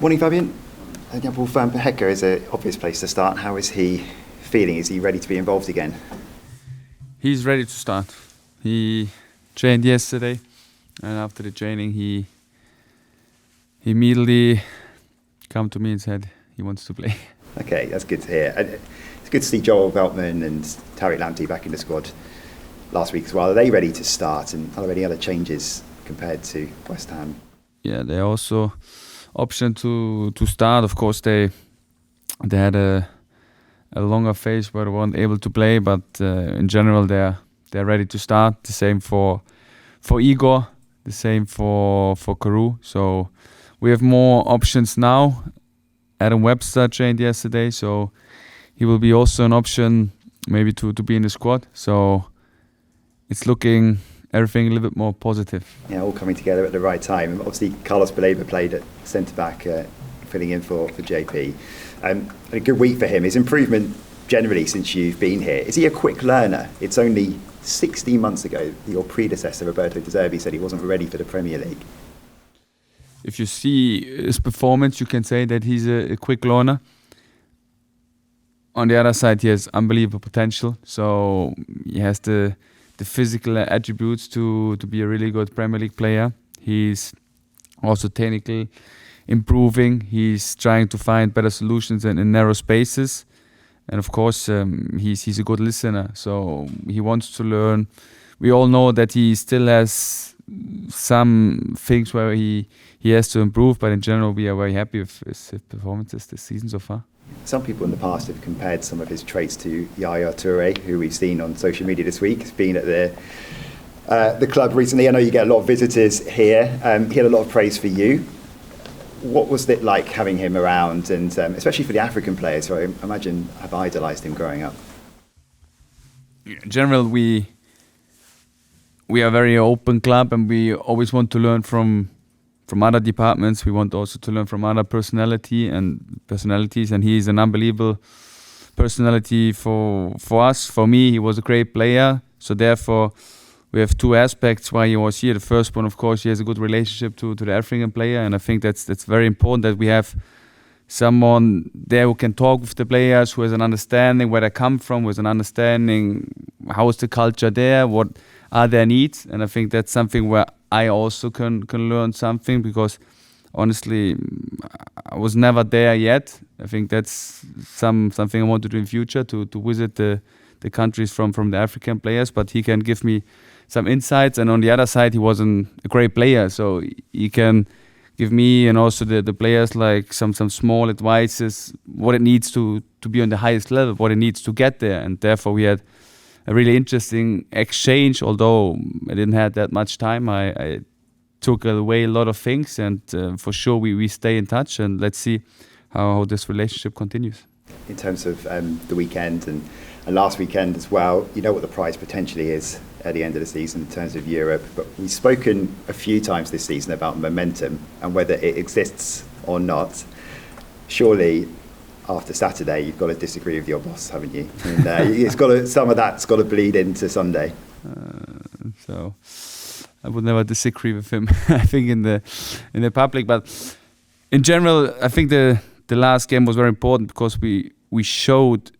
Morning, Fabian. Well, Hecke is an obvious place to start. How is he feeling? Is he ready to be involved again? He's ready to start. He trained yesterday, and after the training, he immediately come to me and said he wants to play. Okay, that's good to hear. It's good to see Joel Veltman and Tariq Lamptey back in the squad last week as well. Are they ready to start, and are there any other changes compared to West Ham? Yeah, they also option to start. Of course, they had a longer phase where they weren't able to play, but in general they're ready to start. The same for Igor, the same for Carew. So we have more options now. Adam Webster trained yesterday, so he will be also an option maybe to be in the squad. So it's looking everything a little bit more positive. Yeah, all coming together at the right time. Obviously, Carlos Baleba played at centre-back, filling in for JP. A good week for him. His improvement generally since you've been here. Is he a quick learner? It's only 16 months ago your predecessor, Roberto De Zerbi, said he wasn't ready for the Premier League. If you see his performance, you can say that he's a quick learner. On the other side, he has unbelievable potential. So he has the physical attributes to be a really good Premier League player. He's also technically improving. He's trying to find better solutions in narrow spaces. And of course, he's a good listener. So he wants to learn. We all know that he still has some things where he has to improve. But in general, we are very happy with his performances this season so far. Some people in the past have compared some of his traits to Yaya Touré, who we've seen on social media this week. He's been at the club recently. I know you get a lot of visitors here. He had a lot of praise for you. What was it like having him around, and especially for the African players who I imagine have idolised him growing up? In general, we are a very open club, and we always want to learn from other departments. We want also to learn from other personalities, and he is an unbelievable personality for us. For me, he was a great player, so therefore we have two aspects why he was here. The first one, of course, he has a good relationship to the African player, and I think that's very important that we have someone there who can talk with the players, who has an understanding where they come from, who has an understanding how is the culture there, what are their needs, and I think that's something where I also can learn something, because honestly I was never there yet. I think that's something I want to do in future, to visit the countries from the African players, but he can give me some insights. And on the other side, he was a great player, so he can give me and also the players like some small advices, what it needs to be on the highest level, what it needs to get there. And therefore we had a really interesting exchange. Although I didn't have that much time, I took away a lot of things, and for sure we stay in touch, and let's see how this relationship continues. In terms of the weekend and last weekend as well, you know what the prize potentially is at the end of the season in terms of Europe, but we've spoken a few times this season about momentum and whether it exists or not. Surely after Saturday you've got to disagree with your boss, haven't you? And some of that's got to bleed into Sunday. So I would never disagree with him. I think in the public, but in general, I think the last game was very important, because we showed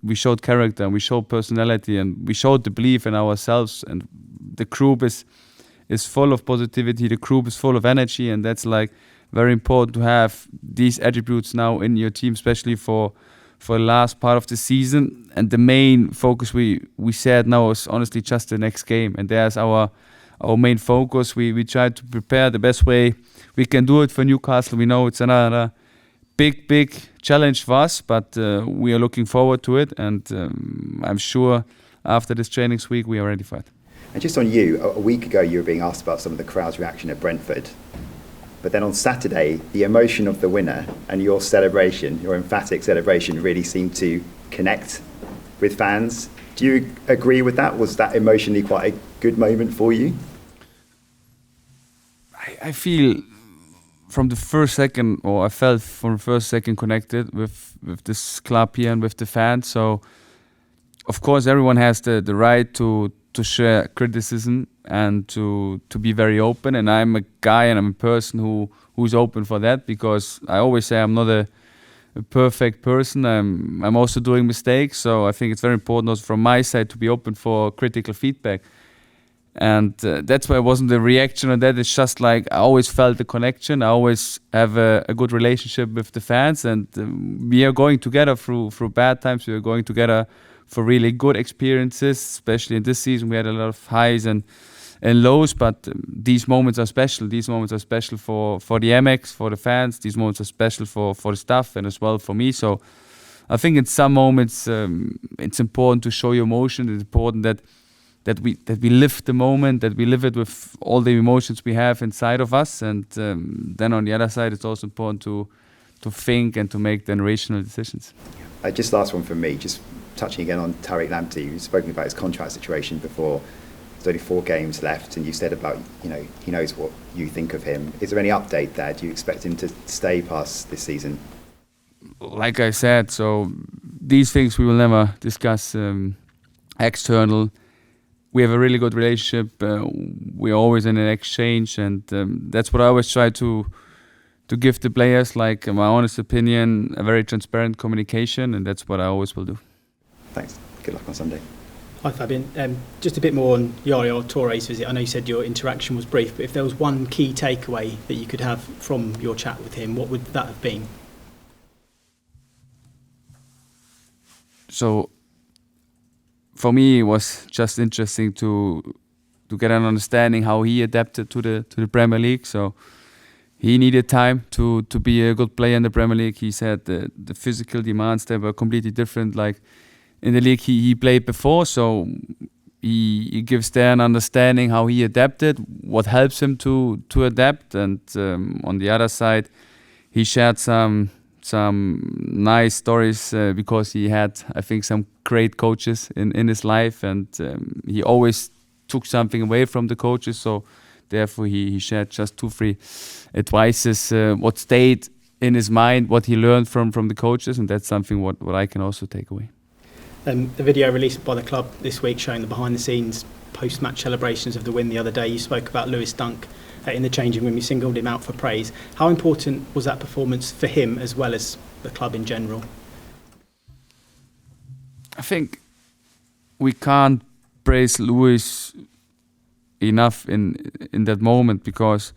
character, and we showed personality, and we showed the belief in ourselves. And the group is full of positivity. The group is full of energy, and that's like very important to have these attributes now in your team, especially for the last part of the season. And the main focus we said now is honestly just the next game, and there's our main focus. We try to prepare the best way we can do it for Newcastle. We know it's another big challenge for us, but we are looking forward to it, and I'm sure after this trainings week we are ready for it. And just on you, a week ago you were being asked about some of the crowd's reaction at Brentford, but then on Saturday the emotion of the winner and your celebration, your emphatic celebration, really seemed to connect with fans. Do you agree with that? Was that emotionally quite a good moment for you? I feel from the first second, or I felt from the first second connected with this club here and with the fans. So of course, everyone has the right to share criticism and to be very open. And I'm a guy and I'm a person who's open for that, because I always say I'm not a perfect person. I'm also doing mistakes. So I think it's very important also from my side to be open for critical feedback. And that's why it wasn't a reaction on that. It's just like I always felt the connection. I always have a good relationship with the fans, and we are going together through bad times. We are going together for really good experiences, especially in this season. We had a lot of highs and lows, but these moments are special. These moments are special for the MX, for the fans. These moments are special for the staff and as well for me. So I think in some moments it's important to show your emotion. It's important that we live the moment, that we live it with all the emotions we have inside of us. And then on the other side, it's also important to think and to make then rational decisions. Just last one from me, just touching again on Tariq Lamptey. You've spoken about his contract situation before. There's only 4 games left, and you said about, he knows what you think of him. Is there any update there? Do you expect him to stay past this season? Like I said, so these things we will never discuss external. We have a really good relationship. We're always in an exchange, and that's what I always try to give the players, like my honest opinion, a very transparent communication, and that's what I always will do. Thanks. Good luck on Sunday. Hi Fabian. Just a bit more on Yaya Touré's visit. I know you said your interaction was brief, but if there was one key takeaway that you could have from your chat with him, what would that have been? So for me, it was just interesting to get an understanding how he adapted to the Premier League. So he needed time to be a good player in the Premier League. He said the physical demands, they were completely different. Like in the league he played before, so he gives there an understanding how he adapted, what helps him to adapt. And on the other side, he shared some nice stories because he had, I think, some great coaches in his life, and he always took something away from the coaches. So therefore he shared just 2-3 advices, what stayed in his mind, what he learned from the coaches, and that's something what I can also take away. The video released by the club this week showing the behind-the-scenes post-match celebrations of the win the other day, you spoke about Lewis Dunk in the changing room. You singled him out for praise. How important was that performance for him as well as the club in general? I think we can't praise Lewis enough in that moment, because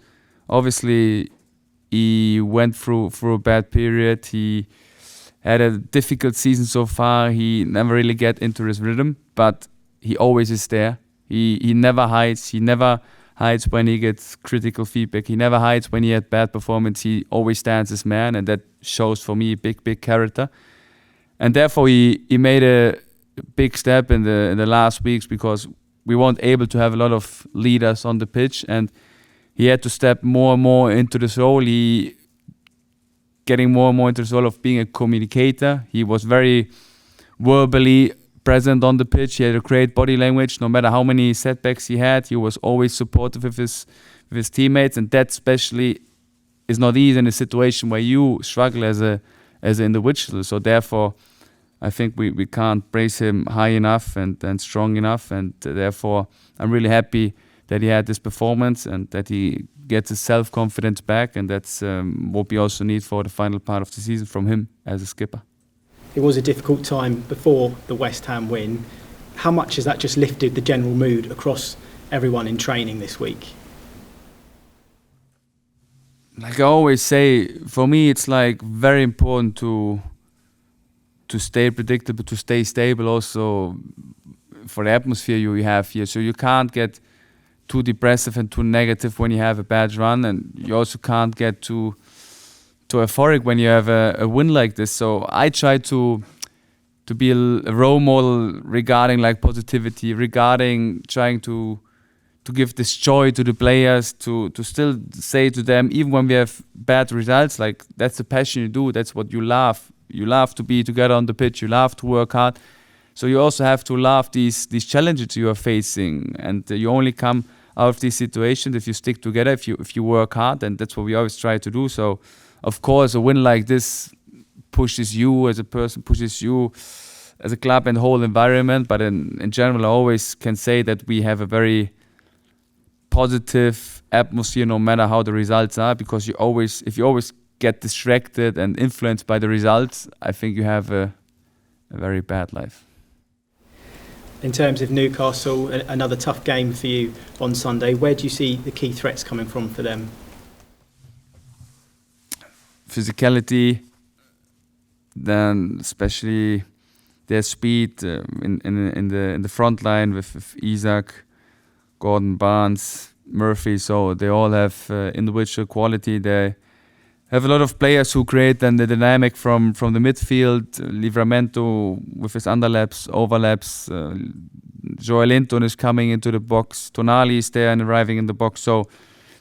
obviously he went through a bad period. He had a difficult season so far. He never really get into his rhythm, but he always is there. He never hides. He never hides when he gets critical feedback. He never hides when he had bad performance. He always stands as man, and that shows for me a big character. And therefore he made a big step in the last weeks, because we weren't able to have a lot of leaders on the pitch, and he had to step more and more into this role. He getting more and more into this role of being a communicator. He was very verbally present on the pitch. He had a great body language. No matter how many setbacks he had, he was always supportive of his teammates, and that especially is not easy in a situation where you struggle as an individual. So therefore, I think we can't praise him high enough and strong enough, and therefore I'm really happy that he had this performance and that he gets his self-confidence back, and that's what we also need for the final part of the season from him as a skipper. It was a difficult time before the West Ham win. How much has that just lifted the general mood across everyone in training this week? Like I always say, for me it's like very important to stay predictable, to stay stable also for the atmosphere you have here. So you can't get too depressive and too negative when you have a bad run, and you also can't get too euphoric when you have a win like this. So I try to be a role model regarding like positivity, regarding trying to give this joy to the players, to still say to them, even when we have bad results, like that's the passion you do, that's what you love. You love to be together on the pitch, you love to work hard. So you also have to love these challenges you are facing, and you only come out of these situations if you stick together, if you work hard, and that's what we always try to do. So of course a win like this pushes you as a person, pushes you as a club and whole environment. But in general, I always can say that we have a very positive atmosphere, no matter how the results are, because if you always get distracted and influenced by the results, I think you have a very bad life. In terms of Newcastle, another tough game for you on Sunday. Where do you see the key threats coming from for them? Physicality, then especially their speed in the front line with Isak, Gordon, Barnes, Murphy. So they all have individual quality. They have a lot of players who create then the dynamic from the midfield. Livramento with his underlaps, overlaps. Joel Linton is coming into the box. Tonali is there and arriving in the box. So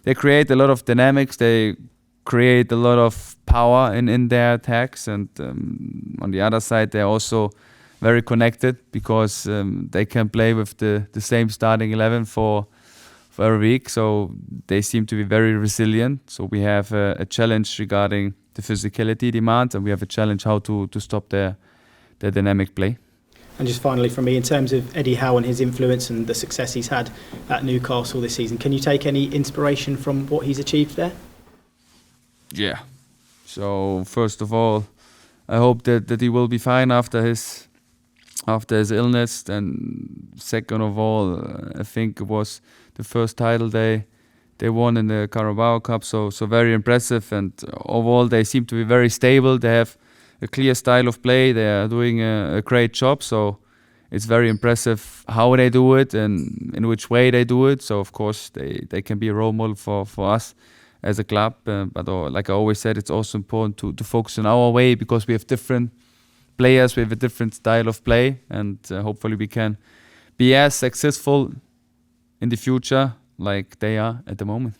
they create a lot of dynamics. They create a lot of power in their attacks. And on the other side, they're also very connected because they can play with the same starting 11 for every week. So they seem to be very resilient. So we have a challenge regarding the physicality demands, and we have a challenge how to stop their dynamic play. And just finally from me, in terms of Eddie Howe and his influence and the success he's had at Newcastle this season, can you take any inspiration from what he's achieved there? Yeah. So first of all, I hope that he will be fine after his illness. And second of all, I think it was the first title they won in the Carabao Cup. So very impressive. And overall, they seem to be very stable. They have a clear style of play. They are doing a great job. So it's very impressive how they do it and in which way they do it. So of course, they can be a role model for us as a club. But like I always said, it's also important to focus on our way because we have different players, we have a different style of play, and hopefully we can be as successful in the future like they are at the moment.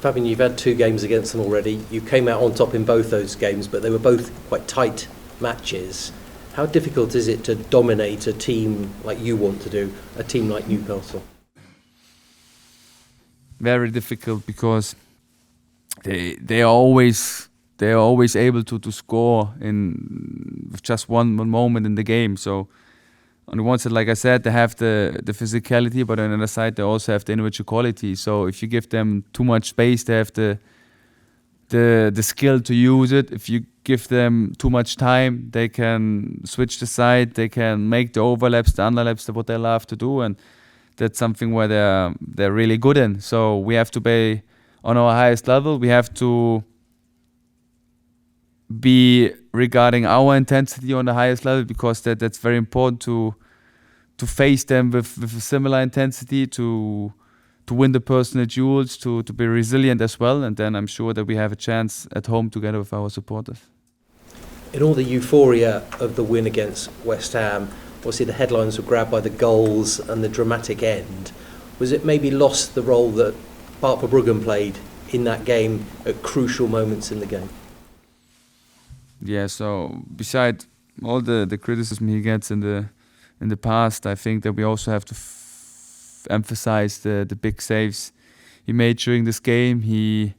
Fabian, you've had 2 games against them already. You came out on top in both those games, but they were both quite tight matches. How difficult is it to dominate a team like you want to do, a team like Newcastle? Very difficult because they are always able to score in with just one moment in the game. So on the one side, like I said, they have the physicality, but on the other side, they also have the individual quality. So if you give them too much space, they have the skill to use it. If you give them too much time, they can switch the side, they can make the overlaps, the underlaps, what they love to do, and that's something where they're really good in. So we have to be on our highest level. We have to be regarding our intensity on the highest level because that's very important to face them with a similar intensity, to win the personal duels, to be resilient as well. And then I'm sure that we have a chance at home together with our supporters. In all the euphoria of the win against West Ham, obviously the headlines were grabbed by the goals and the dramatic end. Was it maybe lost the role that Bart Verbruggen played in that game at crucial moments in the game? Yeah, so beside all the criticism he gets in the past, I think that we also have to emphasize the big saves he made during this game. He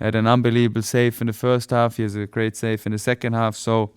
had an unbelievable save in the first half. He has a great save in the second half. So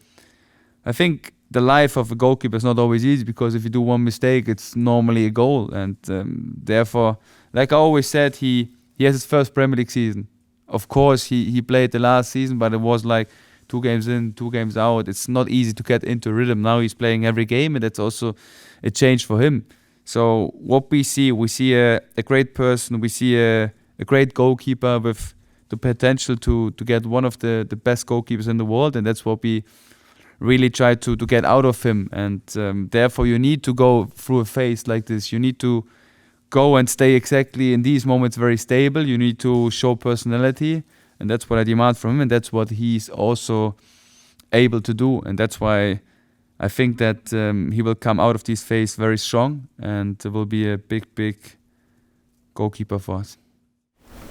I think the life of a goalkeeper is not always easy because if you do one mistake, it's normally a goal. And therefore, like I always said, he has his first Premier League season. Of course, he played the last season, but it was like 2 games in, 2 games out. It's not easy to get into rhythm. Now he's playing every game, and that's also a change for him. So what we see a great person. We see a great goalkeeper with the potential to get one of the best goalkeepers in the world, and that's what we really try to get out of him. And therefore you need to go through a phase like this. You need to go and stay exactly in these moments very stable. You need to show personality, and that's what I demand from him, and that's what he's also able to do. And that's why I think that he will come out of this phase very strong and will be a big goalkeeper for us.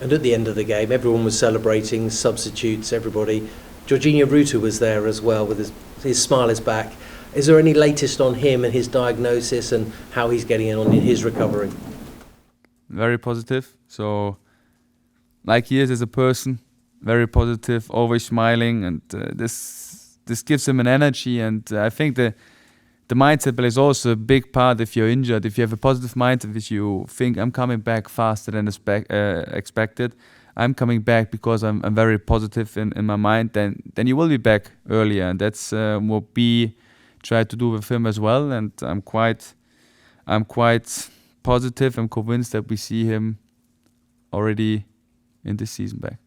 And at the end of the game, everyone was celebrating, substitutes, everybody. Georginio was there as well with his smile is back. Is there any latest on him and his diagnosis and how he's getting on in his recovery? Very positive. So, like he is as a person, very positive, always smiling, and this this gives him an energy, and I think the mindset plays also a big part. If you're injured, if you have a positive mindset, if you think I'm coming back faster than expected, I'm coming back because I'm very positive in my mind, then you will be back earlier, and that's what we try to do with him as well. And I'm quite positive and convinced that we see him already in this season back.